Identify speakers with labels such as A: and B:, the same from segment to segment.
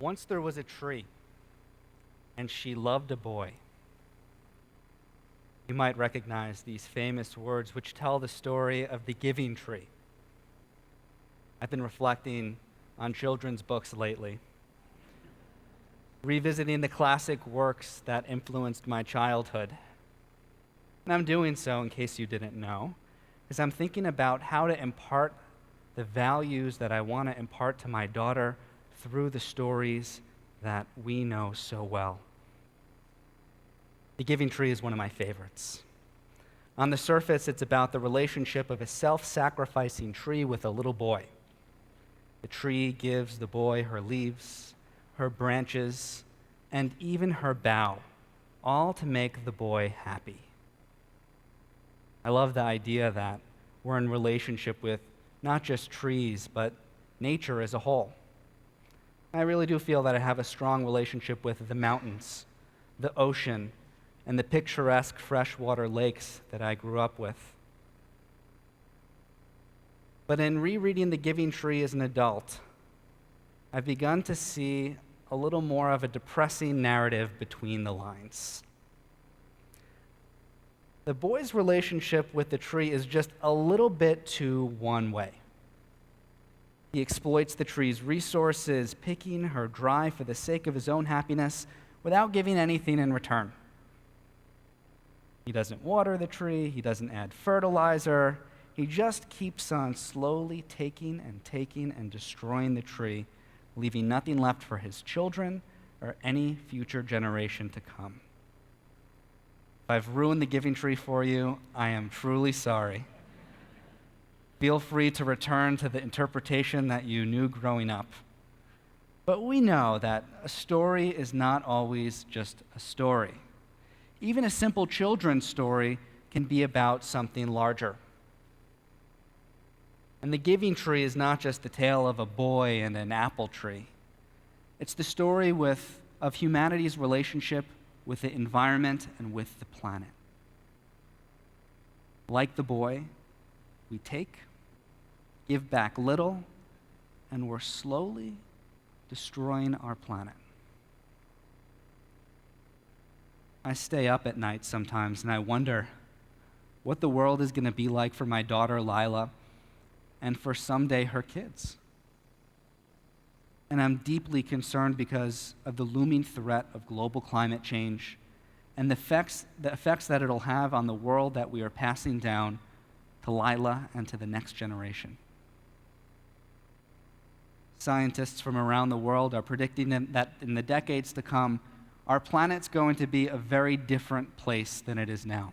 A: Once there was a tree, and she loved a boy. You might recognize these famous words which tell the story of the giving tree. I've been reflecting on children's books lately, revisiting the classic works that influenced my childhood. And I'm doing so, in case you didn't know, because I'm thinking about how to impart the values that I want to impart to my daughter through the stories that we know so well. The Giving Tree is one of my favorites. On the surface, it's about the relationship of a self-sacrificing tree with a little boy. The tree gives the boy her leaves, her branches, and even her bough, all to make the boy happy. I love the idea that we're in relationship with not just trees, but nature as a whole. I really do feel that I have a strong relationship with the mountains, the ocean, and the picturesque freshwater lakes that I grew up with. But in rereading The Giving Tree as an adult, I've begun to see a little more of a depressing narrative between the lines. The boy's relationship with the tree is just a little bit too one way. He exploits the tree's resources, picking her dry for the sake of his own happiness without giving anything in return. He doesn't water the tree, he doesn't add fertilizer, he just keeps on slowly taking and destroying the tree, leaving nothing left for his children or any future generation to come. If I've ruined the Giving Tree for you, I am truly sorry. Feel free to return to the interpretation that you knew growing up. But we know that a story is not always just a story. Even a simple children's story can be about something larger. And the Giving Tree is not just the tale of a boy and an apple tree. It's the story of humanity's relationship with the environment and with the planet. Like the boy, we take, give back little, and we're slowly destroying our planet. I stay up at night sometimes and I wonder what the world is going to be like for my daughter Lila and for someday her kids. And I'm deeply concerned because of the looming threat of global climate change and the effects that it'll have on the world that we are passing down to Lila and to the next generation. Scientists from around the world are predicting that in the decades to come, our planet's going to be a very different place than it is now.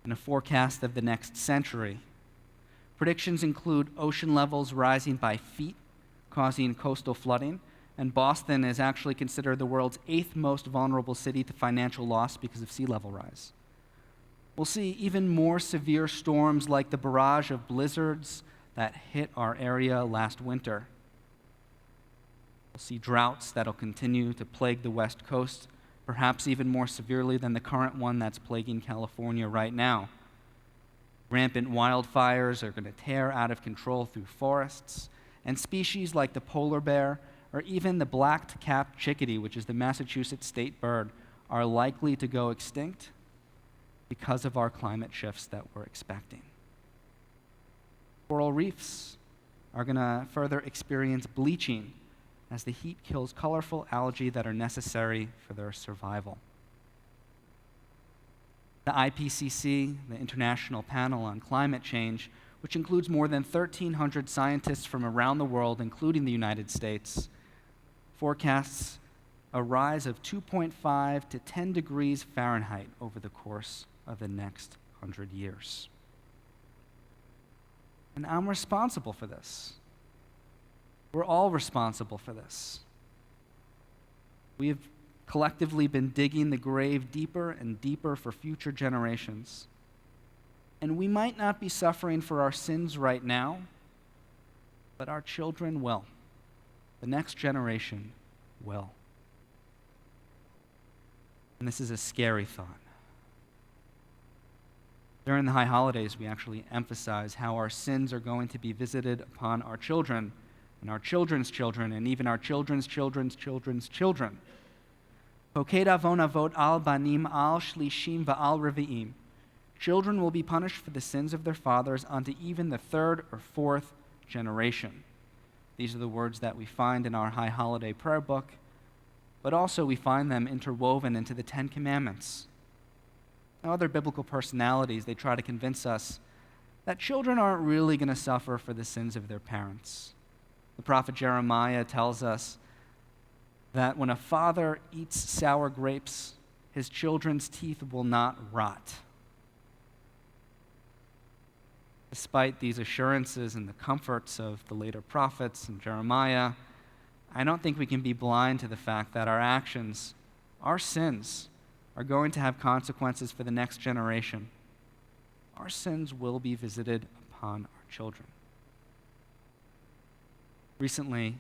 A: In a forecast of the next century, predictions include ocean levels rising by feet, causing coastal flooding, and Boston is actually considered the world's 8th most vulnerable city to financial loss because of sea level rise. We'll see even more severe storms like the barrage of blizzards that hit our area last winter. We'll see droughts that'll continue to plague the West Coast, perhaps even more severely than the current one that's plaguing California right now. Rampant wildfires are going to tear out of control through forests, and species like the polar bear or even the black-capped chickadee, which is the Massachusetts state bird, are likely to go extinct because of our climate shifts that we're expecting. Coral reefs are going to further experience bleaching as the heat kills colorful algae that are necessary for their survival. The IPCC, the International Panel on Climate Change, which includes more than 1,300 scientists from around the world, including the United States, forecasts a rise of 2.5 to 10 degrees Fahrenheit over the course of the next 100 years. And I'm responsible for this. We're all responsible for this. We have collectively been digging the grave deeper and deeper for future generations. And we might not be suffering for our sins right now, but our children will. The next generation will. And this is a scary thought. During the high holidays, we actually emphasize how our sins are going to be visited upon our children and our children's children, and even our children's children's children's children. Poked avon avot al banim al shlishim va'al revi'im. Children will be punished for the sins of their fathers unto even the third or fourth generation. These are the words that we find in our High Holiday prayer book, but also we find them interwoven into the Ten Commandments. Now, other biblical personalities, they try to convince us that children aren't really going to suffer for the sins of their parents. The prophet Jeremiah tells us that when a father eats sour grapes, his children's teeth will not rot. Despite these assurances and the comforts of the later prophets and Jeremiah, I don't think we can be blind to the fact that our actions, our sins, are going to have consequences for the next generation. Our sins will be visited upon our children. Recently,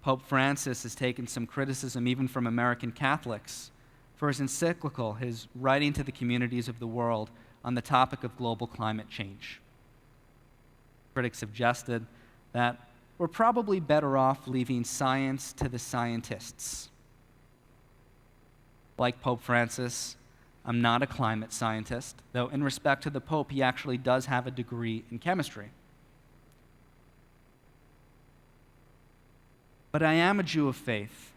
A: Pope Francis has taken some criticism even from American Catholics for his encyclical, his writing to the communities of the world on the topic of global climate change. Critics suggested that we're probably better off leaving science to the scientists. Like Pope Francis, I'm not a climate scientist, though in respect to the Pope, he actually does have a degree in chemistry. But I am a Jew of faith.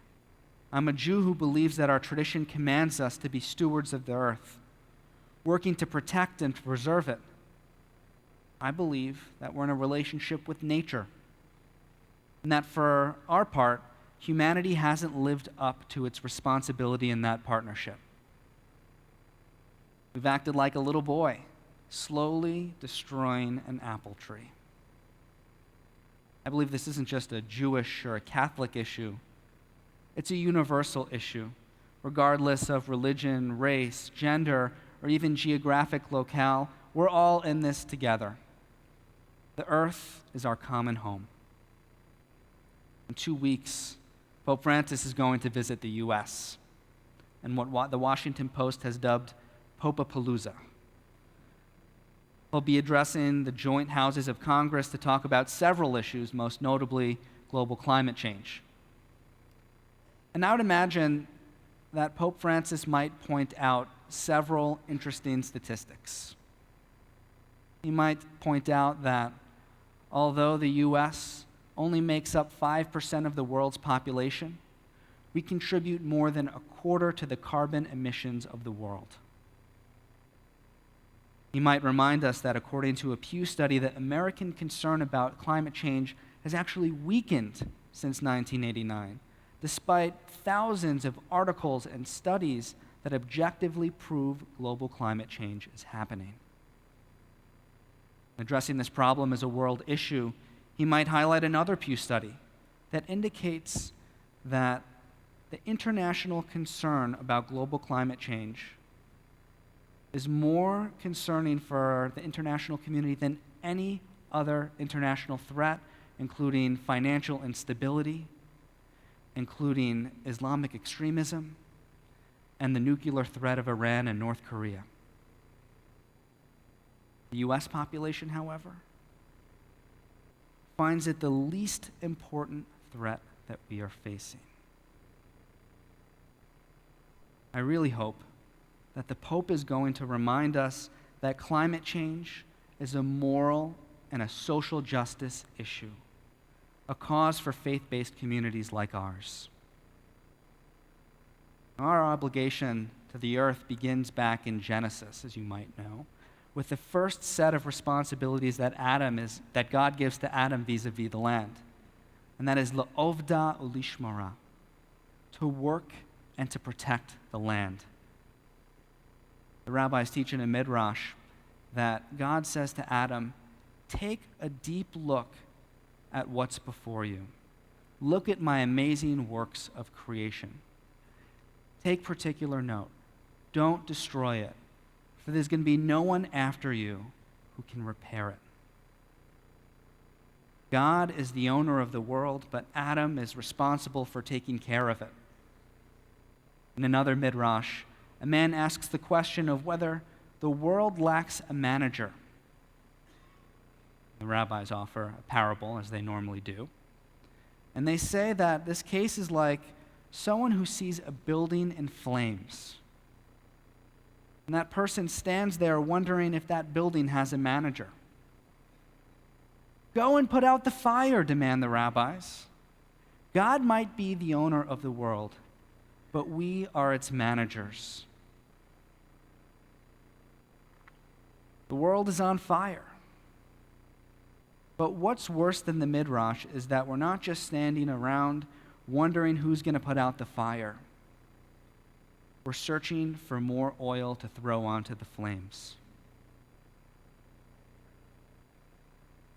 A: I'm a Jew who believes that our tradition commands us to be stewards of the earth, working to protect and to preserve it. I believe that we're in a relationship with nature, and that for our part, humanity hasn't lived up to its responsibility in that partnership. We've acted like a little boy, slowly destroying an apple tree. I believe this isn't just a Jewish or a Catholic issue. It's a universal issue, regardless of religion, race, gender, or even geographic locale. We're all in this together. The earth is our common home. In 2 weeks, Pope Francis is going to visit the U.S. and what the Washington Post has dubbed Popapalooza. He'll be addressing the joint houses of Congress to talk about several issues, most notably global climate change. And I would imagine that Pope Francis might point out several interesting statistics. He might point out that although the U.S. only makes up 5% of the world's population, we contribute more than a quarter to the carbon emissions of the world. He might remind us that according to a Pew study, that American concern about climate change has actually weakened since 1989, despite thousands of articles and studies that objectively prove global climate change is happening. Addressing this problem as a world issue, he might highlight another Pew study that indicates that the international concern about global climate change is more concerning for the international community than any other international threat, including financial instability, including Islamic extremism, and the nuclear threat of Iran and North Korea. The U.S. population, however, finds it the least important threat that we are facing. I really hope that the Pope is going to remind us that climate change is a moral and a social justice issue, a cause for faith-based communities like ours. Our obligation to the earth begins back in Genesis, as you might know, with the first set of responsibilities that God gives to Adam vis-a-vis the land. And that is la'ovda ulishmara, to work and to protect the land. The rabbis teach in a midrash that God says to Adam, take a deep look at what's before you. Look at my amazing works of creation. Take particular note. Don't destroy it, for there's going to be no one after you who can repair it. God is the owner of the world, but Adam is responsible for taking care of it. In another midrash, a man asks the question of whether the world lacks a manager. The rabbis offer a parable, as they normally do. And they say that this case is like someone who sees a building in flames. And that person stands there wondering if that building has a manager. Go and put out the fire, demand the rabbis. God might be the owner of the world, but we are its managers. The world is on fire. But what's worse than the Midrash is that we're not just standing around wondering who's going to put out the fire. We're searching for more oil to throw onto the flames.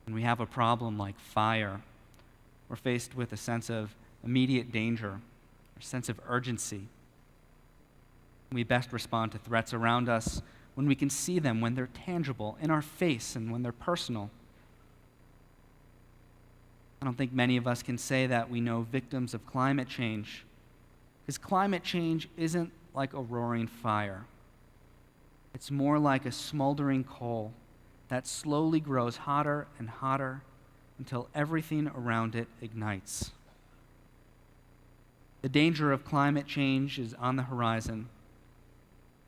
A: When we have a problem like fire, we're faced with a sense of immediate danger, a sense of urgency. We best respond to threats around us when we can see them, when they're tangible in our face, and when they're personal. I don't think many of us can say that we know victims of climate change, because climate change isn't like a roaring fire. It's more like a smoldering coal that slowly grows hotter and hotter until everything around it ignites. The danger of climate change is on the horizon,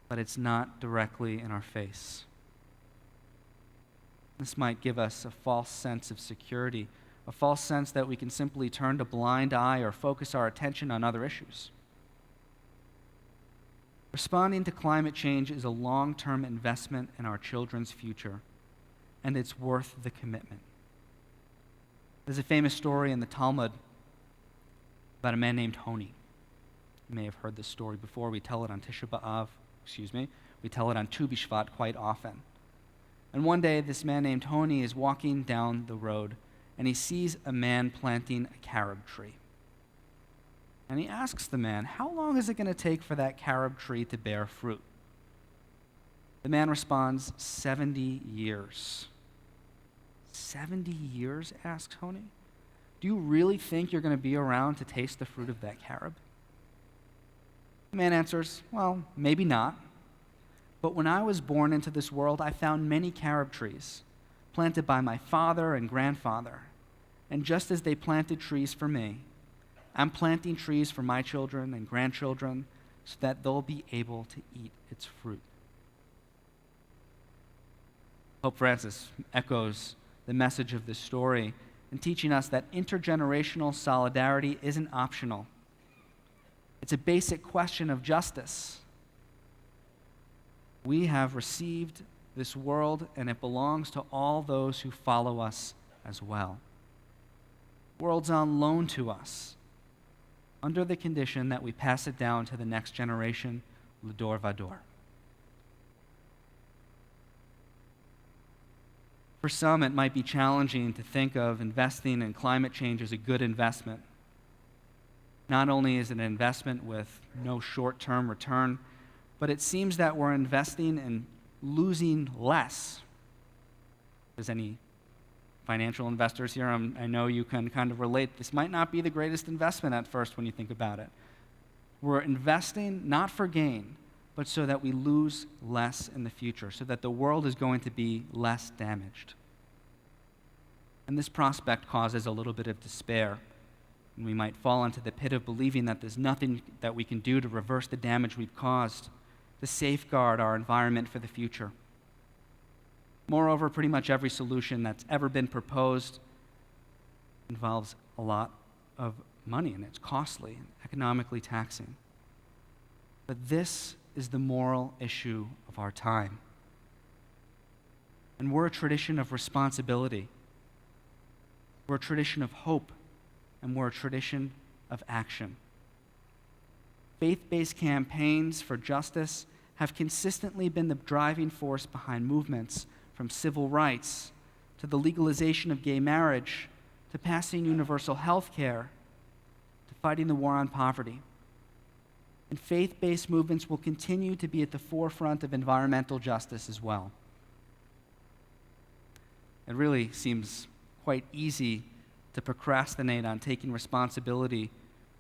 A: but it's not directly in our face. This might give us a false sense of security, a false sense that we can simply turn a blind eye or focus our attention on other issues. Responding to climate change is a long-term investment in our children's future, and it's worth the commitment. There's a famous story in the Talmud about a man named Honi. You may have heard this story before. We tell it on Tisha B'Av, we tell it on Tu B'Shvat quite often. And one day, this man named Honi is walking down the road, and he sees a man planting a carob tree. And he asks the man, how long is it going to take for that carob tree to bear fruit? The man responds, 70 years. 70 years, asks Honi. Do you really think you're going to be around to taste the fruit of that carob? The man answers, well, maybe not. But when I was born into this world, I found many carob trees planted by my father and grandfather. And just as they planted trees for me, I'm planting trees for my children and grandchildren so that they'll be able to eat its fruit. Pope Francis echoes the message of this story in teaching us that intergenerational solidarity isn't optional. It's a basic question of justice. We have received this world, and it belongs to all those who follow us as well. The world's on loan to us, under the condition that we pass it down to the next generation, l'dor vador. For some, it might be challenging to think of investing in climate change as a good investment. Not only is it an investment with no short-term return, but it seems that we're investing in losing less. There's any financial investors here? I know you can kind of relate. This might not be the greatest investment at first when you think about it. We're investing not for gain, but so that we lose less in the future, so that the world is going to be less damaged. And this prospect causes a little bit of despair, and we might fall into the pit of believing that there's nothing that we can do to reverse the damage we've caused, to safeguard our environment for the future. Moreover, pretty much every solution that's ever been proposed involves a lot of money, and it's costly and economically taxing. But this is the moral issue of our time. And we're a tradition of responsibility. We're a tradition of hope, and we're a tradition of action. Faith-based campaigns for justice have consistently been the driving force behind movements from civil rights to the legalization of gay marriage to passing universal health care to fighting the war on poverty. And faith-based movements will continue to be at the forefront of environmental justice as well. It really seems quite easy to procrastinate on taking responsibility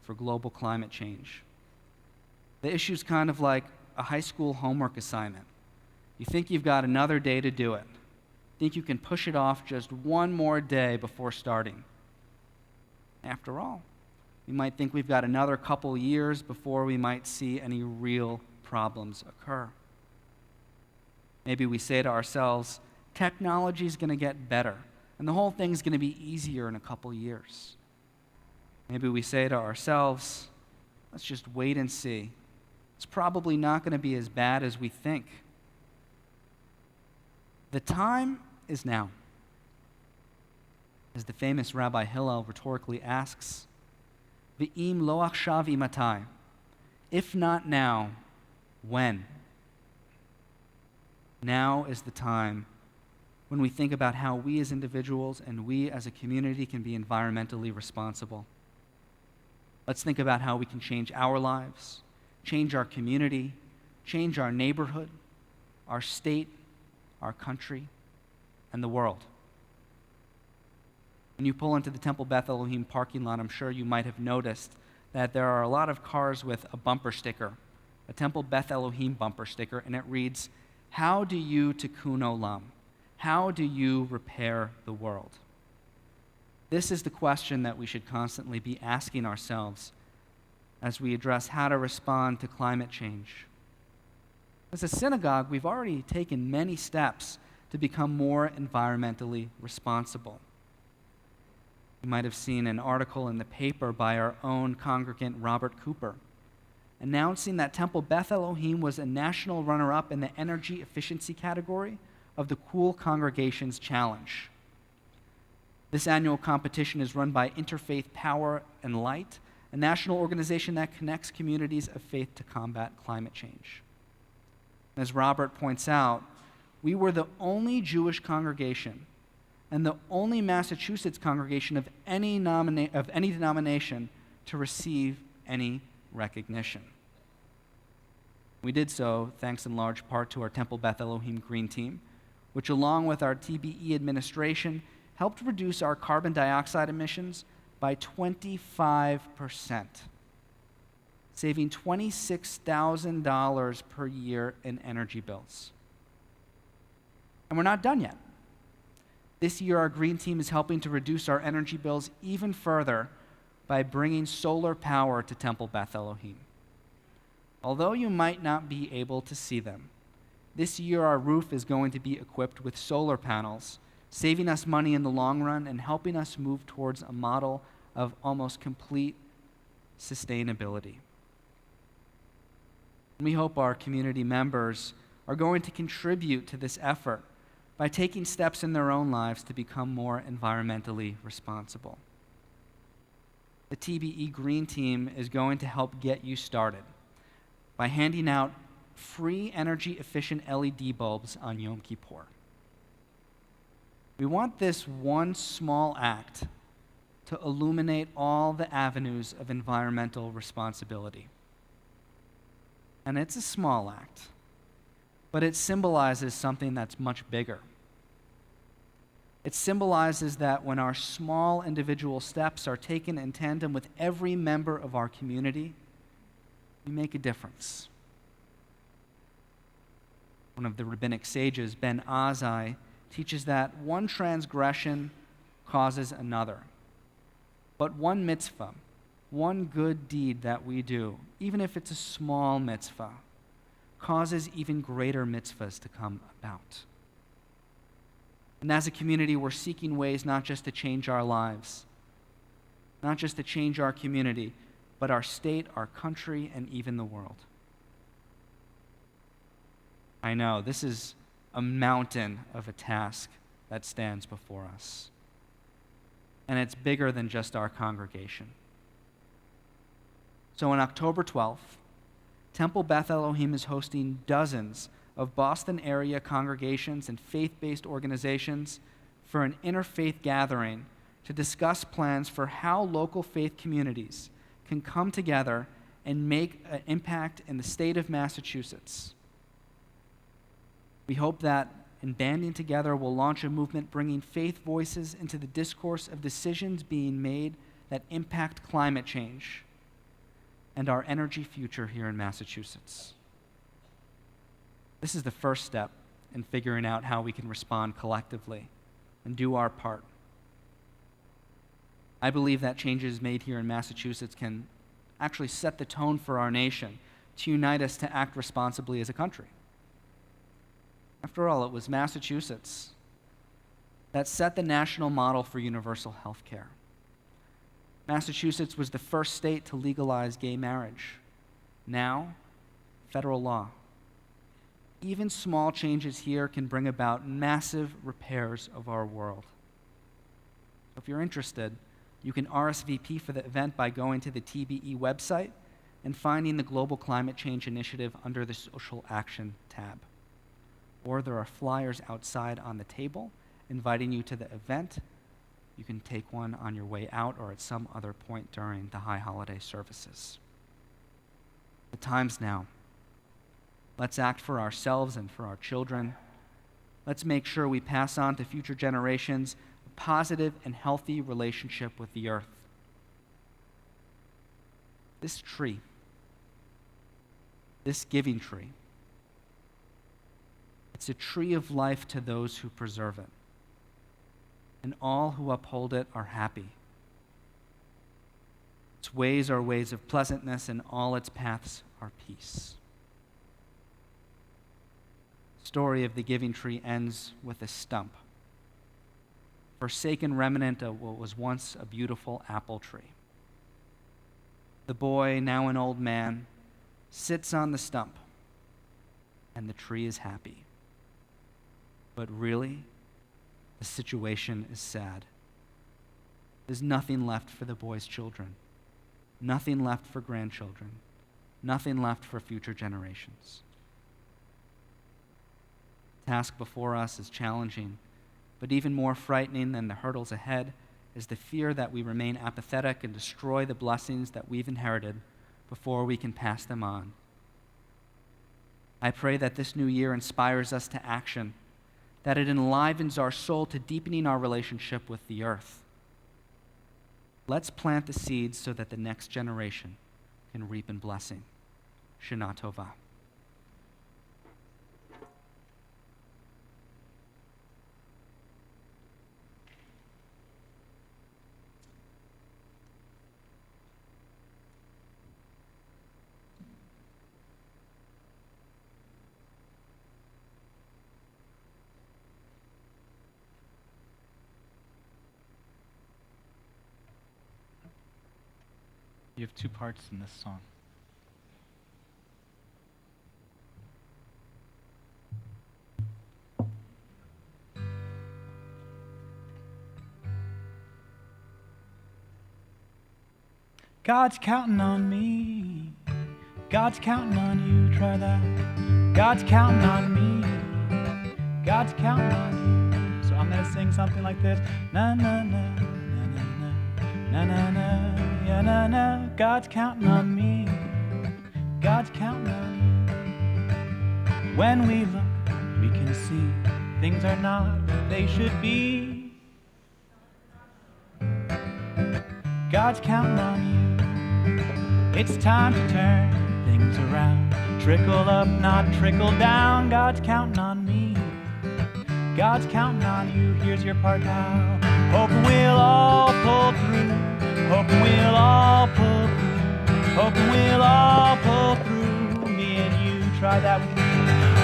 A: for global climate change. The issue's kind of like a high school homework assignment. You think you've got another day to do it. Think you can push it off just one more day before starting. After all, we might think we've got another couple years before we might see any real problems occur. Maybe we say to ourselves, technology's going to get better, and the whole thing's going to be easier in a couple years. Maybe we say to ourselves, let's just wait and see. It's probably not going to be as bad as we think. The time is now. As the famous Rabbi Hillel rhetorically asks, V'im lo achshav imatai? If not now, when? Now is the time when we think about how we as individuals and we as a community can be environmentally responsible. Let's think about how we can change our lives, change our community, change our neighborhood, our state, our country, and the world. When you pull into the Temple Beth Elohim parking lot, I'm sure you might have noticed that there are a lot of cars with a bumper sticker, a Temple Beth Elohim bumper sticker, and it reads, "How do you tikkun olam?" How do you repair the world? This is the question that we should constantly be asking ourselves as we address how to respond to climate change. As a synagogue, we've already taken many steps to become more environmentally responsible. You might have seen an article in the paper by our own congregant Robert Cooper announcing that Temple Beth Elohim was a national runner-up in the energy efficiency category of the Cool Congregations Challenge. This annual competition is run by Interfaith Power and Light, a national organization that connects communities of faith to combat climate change. As Robert points out, we were the only Jewish congregation and the only Massachusetts congregation of any denomination to receive any recognition. We did so thanks in large part to our Temple Beth Elohim Green Team, which along with our TBE administration helped reduce our carbon dioxide emissions by 25%, saving $26,000 per year in energy bills. And we're not done yet. This year, our Green Team is helping to reduce our energy bills even further by bringing solar power to Temple Beth Elohim. Although you might not be able to see them, this year our roof is going to be equipped with solar panels, saving us money in the long run and helping us move towards a model of almost complete sustainability. And we hope our community members are going to contribute to this effort by taking steps in their own lives to become more environmentally responsible. The TBE Green Team is going to help get you started by handing out free energy-efficient LED bulbs on Yom Kippur. We want this one small act to illuminate all the avenues of environmental responsibility. And it's a small act, but it symbolizes something that's much bigger. It symbolizes that when our small individual steps are taken in tandem with every member of our community, we make a difference. One of the rabbinic sages, Ben Azai, teaches that one transgression causes another. But one mitzvah, one good deed that we do, even if it's a small mitzvah, causes even greater mitzvahs to come about. And as a community, we're seeking ways not just to change our lives, not just to change our community, but our state, our country, and even the world. I know, this is a mountain of a task that stands before us. And it's bigger than just our congregation. So on October 12th, Temple Beth Elohim is hosting dozens of Boston area congregations and faith-based organizations for an interfaith gathering to discuss plans for how local faith communities can come together and make an impact in the state of Massachusetts. We hope that in banding together, we'll launch a movement bringing faith voices into the discourse of decisions being made that impact climate change and our energy future here in Massachusetts. This is the first step in figuring out how we can respond collectively and do our part. I believe that changes made here in Massachusetts can actually set the tone for our nation, to unite us to act responsibly as a country. After all, it was Massachusetts that set the national model for universal health care. Massachusetts was the first state to legalize gay marriage. Now, federal law. Even small changes here can bring about massive repairs of our world. If you're interested, you can RSVP for the event by going to the TBE website and finding the Global Climate Change Initiative under the Social Action tab. Or there are flyers outside on the table inviting you to the event. You can take one on your way out or at some other point during the high holiday services. The time's now. Let's act for ourselves and for our children. Let's make sure we pass on to future generations a positive and healthy relationship with the earth. This tree, this giving tree, it's a tree of life to those who preserve it, and all who uphold it are happy. Its ways are ways of pleasantness, and all its paths are peace. The story of the giving tree ends with a stump, forsaken remnant of what was once a beautiful apple tree. The boy, now an old man, sits on the stump, and the tree is happy. But really, the situation is sad. There's nothing left for the boy's children, nothing left for grandchildren, nothing left for future generations. The task before us is challenging, but even more frightening than the hurdles ahead is the fear that we remain apathetic and destroy the blessings that we've inherited before we can pass them on. I pray that this new year inspires us to action, that it enlivens our soul to deepening our relationship with the earth. Let's plant the seeds so that the next generation can reap in blessing. Shana Tova.
B: You have two parts in this song. God's counting on me. God's counting on you. Try that. God's counting on me. God's counting on you. So I'm going to sing something like this. Na na na na na na na na na. Yeah, na, na. God's counting on me. God's counting on you. When we look, we can see things are not what they should be. God's counting on you. It's time to turn things around. Trickle up, not trickle down. God's counting on me. God's counting on you. Here's your part now. Hoping we'll all pull through. Hoping we'll all pull through. Hoping we'll all pull through. Me and you, try that with me.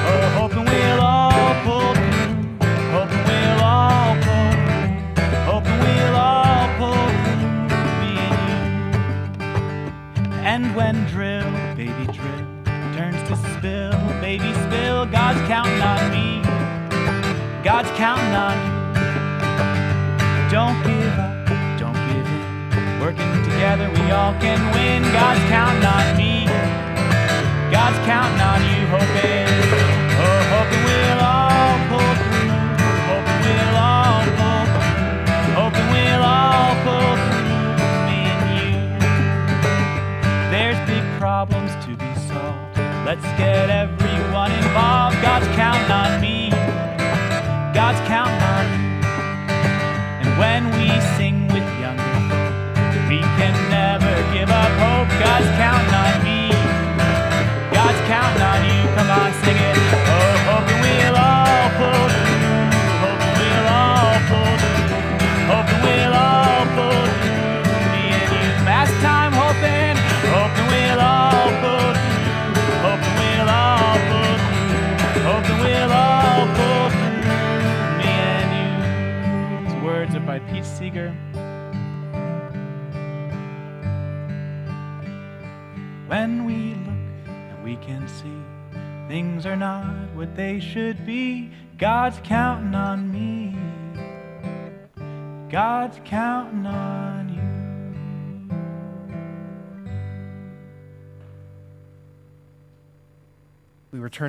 B: Oh, hoping we'll all pull through. Hoping we'll all pull through. Hoping we'll all pull through. Me and you. And when drill, baby drill, turns to spill, baby spill, God's counting on me. God's counting on you. Don't give up, don't give in. Working together, we all can win. God's counting on me. God's counting on you, hoping, oh, hoping we'll all pull through. Hoping we'll all pull through. Hoping we'll all pull through, me and you. There's big problems to be solved. Let's get everyone involved. God's counting on me. God's counting on you. And when we sing with younger folk, we can never give up hope. God's counting on me. God's counting on you. Come on, sing it. Oh, hoping we'll all pull through. Hoping we'll all pull through. Hoping we'll all pull through. by Pete Seeger. When we look and we can see things are not what they should be, God's counting on me. God's counting on you.
C: We return